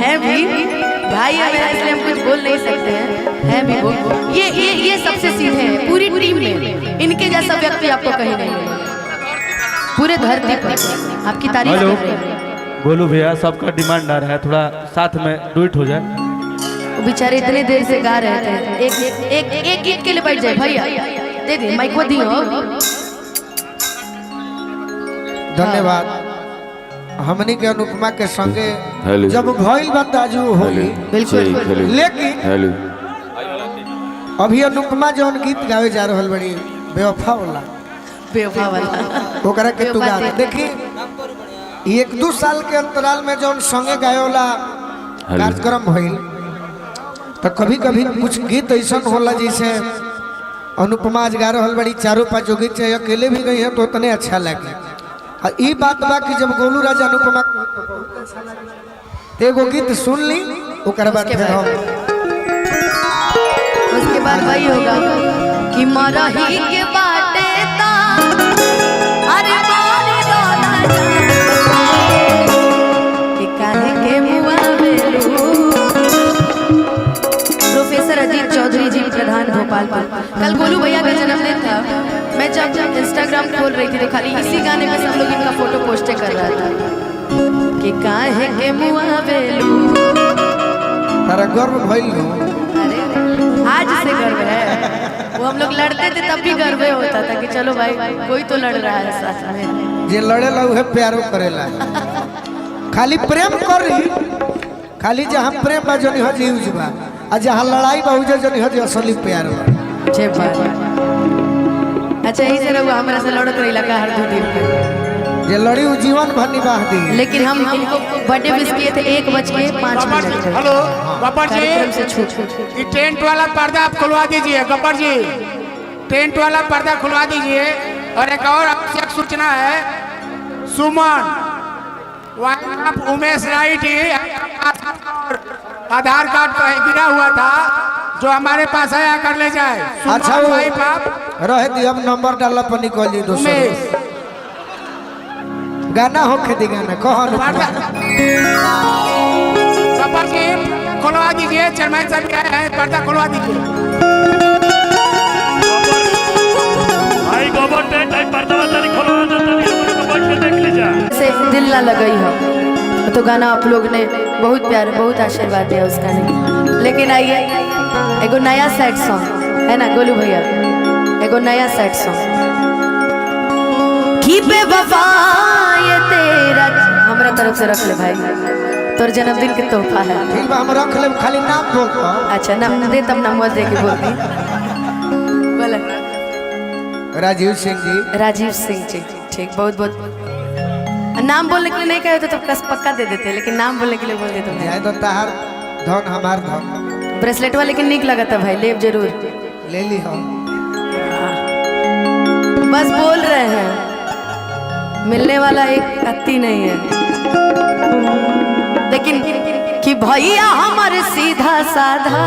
है भी भाई है मेरा, इसलिए हम कुछ बोल नहीं सकते हैं। है भी वो, ये सबसे सीधे हैं पूरी टीम में। इनके जैसा व्यक्ति आपको कहीं नहीं मिलेगा पूरे धरती पर। आपकी तारीफ कर रहे हैं। गोलू भैया, सबका डिमांड आ रहा है, थोड़ा साथ में डुएट हो जाए। वो बेचारे इतने देर से गा रहे थे। एक गीत के लिए बैठ जाए भैया, दे दे माइक को दियो। धन्यवाद। हमनी के अनुपमा के संगे जब भइल बात आजू होली, बिल्कुल, लेकिन अभी अनुपमा जौन गीत गावे जा रहल बड़ी बेवफा वाला ओकरा के तू गा देखी। 1-2 साल के अंतराल में जौन संगे गावे वाला कार्यक्रम भइल, तो कभी कभी कुछ गीत ऐसा होला जैसे अनुपमा आज गा रहल बड़ी, 4-5 जो गीत चाहे अकेले भी गई है तो उतने अच्छा लगे। ई बात बा कि जब गोलू राजा अनुपमा एगो गीत सुन ली, ओकर बाद फिर हम उसके बाद वही होगा कि मरही के बाटे ता अरे मारी डोला कि काहे के मुआ बेलू। प्रोफेसर अजीत चौधरी जी, प्रधान भोपाल। कल गोलू भैया का जन्मदिन था। मैं जब इंस्टाग्राम खोल रही थी तो खाली इसी गाने में सब लोग इनका फोटो पोस्ट कर रहा था कि काहे के मुआ बेलू। तारा गर्व भइल लो? आज से गर्व है। वो हम लोग लड़ते थे तब भी गर्व होता था कि चलो भाई कोई तो लड़ रहा है साथ में। जे लड़ेला उहे प्यारो करेला। खाली प्रेम करी, खाली जहाँ प्रेम बा जनी हज यूज बा, आ जहाँ लड़ाई बा उजे जनी हज असली प्यार बा। जे बात अच्छा यही से रहुआ हमरा से लड़त रही लगा हर 2 दिन पे। जे लड़ी वो जीवन भर निभा दी। लेकिन हम इनको बर्थडे विश किए थे 1:05। हेलो गब्बर जी, ये टेंट वाला पर्दा आप खुलवा दीजिए। गब्बर जी, टेंट वाला पर्दा खुलवा दीजिए। और एक और आवश्यक सूचना है, सुमन आप उमेश राइट आधार कार्ड गिरा हुआ था, जो हमारे पास आया कर ले जाए। अच्छा रहे दी, अब नंबर डाला पर निकल जी। दोस्तों गाना होके दी, गाना कहो गब्बर जी खुलवा दीजिए। चेयरमैन साहब क्या है, पर्दा खुलवा दीजिए। भाई गोबर टेंट आई पर्दा वाला खुलवा दो, तनी बैठ के देख लीजिए। से दिल ना लगई हो तो गाना आप लोग ने बहुत प्यार, बहुत आशीर्वाद दिया उस गाने। लेकिन आइए एगो नया सैड सॉन्ग है ना गोलू भैया, एगो नया सैड सॉन्ग की बेवफा ये तेरा हमरा तरफ से रख ले भाई, तोर जन्मदिन के तोहफा है। ठीक बा, हम रख ले, खाली नाम बोल। अच्छा नाम दे, तब नाम दे के बोल दी। बोला राजीव सिंह जी। राजीव सिंह जी, ठीक, बहुत बहुत। नाम बोलने के लिए नहीं कहे तो कस पक्का दे देते, लेकिन नाम बोलने के लिए बोल देते हैं। तो तार धन हमार धन। ब्रेसलेट वाले लेकिन निक लगा था भाई, लेब जरूर ले ली हम। बस बोल रहे हैं, मिलने वाला एक अति नहीं है। लेकिन कि भैया हमारे सीधा साधा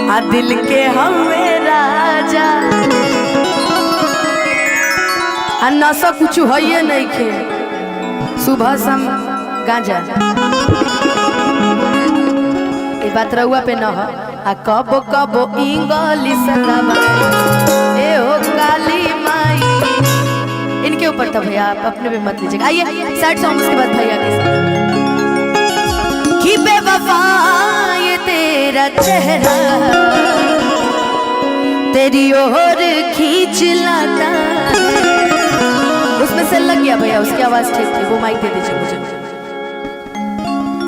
आ दिल के हमें राजा आ नशा कुछ है नहीं खे, सुबह शाम गांजा। ये बात रहुआ पे न हो। आ कबो कबो इंग्लिश ए हो काली माई, इनके ऊपर था भैया, आप अपने पे मत लीजिएगा। आइए सैड सॉन्ग के बाद भैया के साथ। कि बेवफा ये तेरा चेहरा तेरी ओर खींच लाता, उसमें से लग गया भैया, उसकी आवाज ठीक थी, वो माइक दे दीजिए मुझे।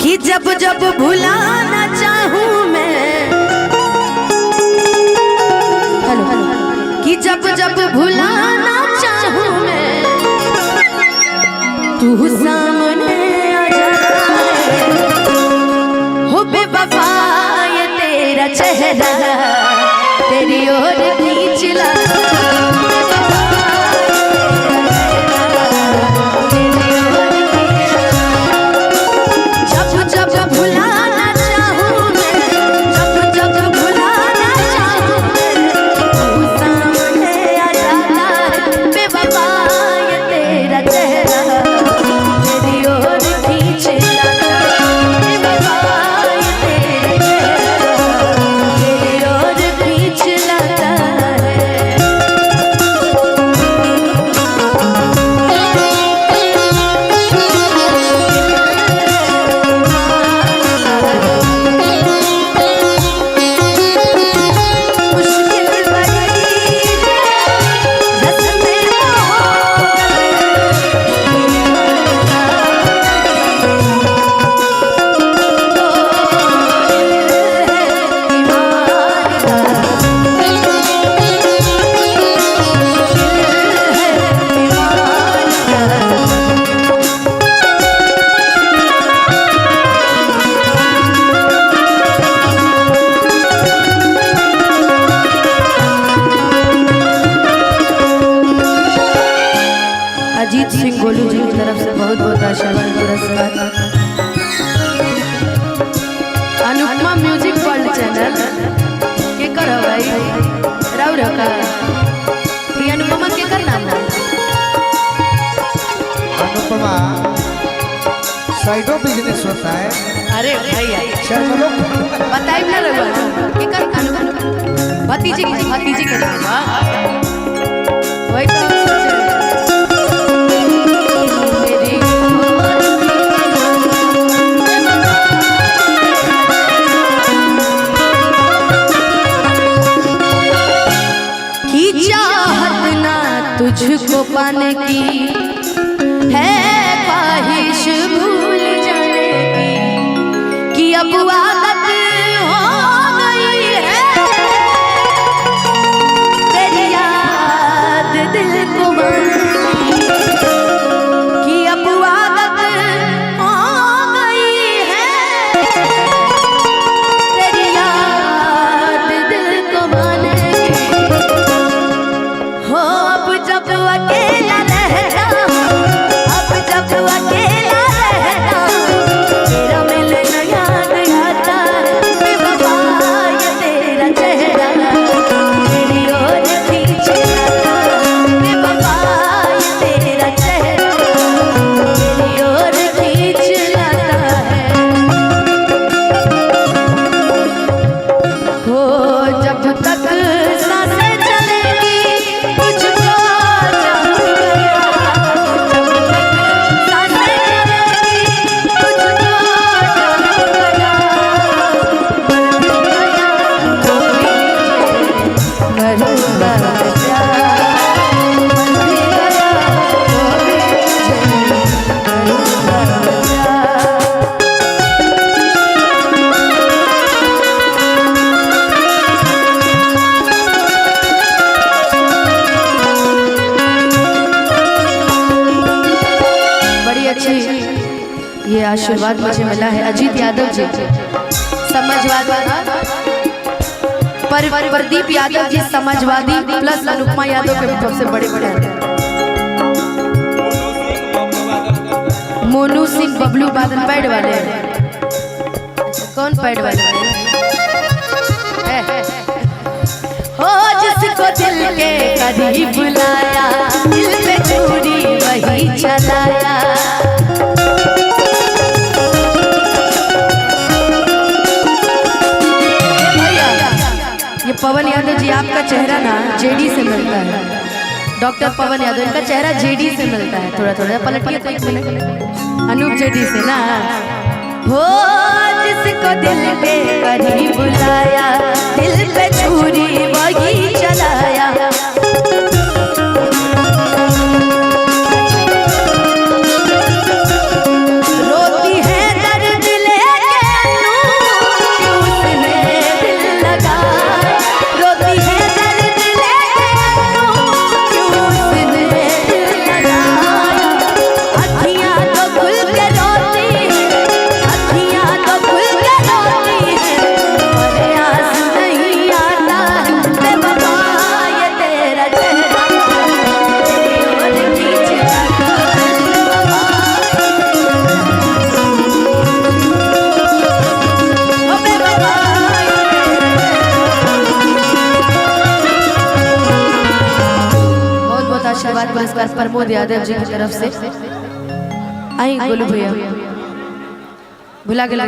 कि जब जब भुलाना चाहूं मैं, हेलो कि जब जब भुलाना चाहूं मैं, तू सामने आ जाए हो बेवफा ये तेरा चेहरा तेरी ओर खींच लाता। चेहरा तेरी ओर खींचे बहुत आशीर्वाद पुरस्कार अनुपमा म्यूजिक वर्ल्ड चैनल के कर भाई राव रखा ये अनुपमा के कर नाम है अनुपमा साइडो बिजनेस होता है। अरे भैया चलो बताइए ना रघुआ के कर अनुपमा भतीजी के नाम है वही तो तुझको पाने की है ख्वाहिश भूल जाने की कि अब आदत हो गई है तेरी याद दिल को मारने की कि अब आदत हो गई है तेरी याद दिल को मारने की हो जब अकेला रहता अब जब अकेला रहता तेरा मिलना याद आता बेवफा ये तेरा चेहरा मेरी ओर खींच लाता बेवफा ये तेरा चेहरा मेरी ओर खींच लाता है हो जब तक सांसें चलेगी तुझको ये आशीर्वाद मुझे मिला है अजीत यादव जी समाजवादी प्रदीप यादव जी समाजवादी प्लस अनुपमा यादव के सबसे बड़े मोनू सिंह बबलू बादल पैड वाले कौन पैड वाले हो जिसको दिल के करीब बुलाया दिल पे चूड़ी वही चलाया ये पवन यादव जी आपका चेहरा ना जेडी से मिलता है डॉक्टर पवन यादव इनका चेहरा जेडी से मिलता है थोड़ा थोड़ा पलटिए तो एक मिनट अनूप जेडी से ना हो जिसको दिल पे करीब बुलाया दिल पे छुरी वही चलाया आशीर्वाद पुरस्कार प्रमोद यादव जी की तरफ से आई गोलू भैया भुला गया।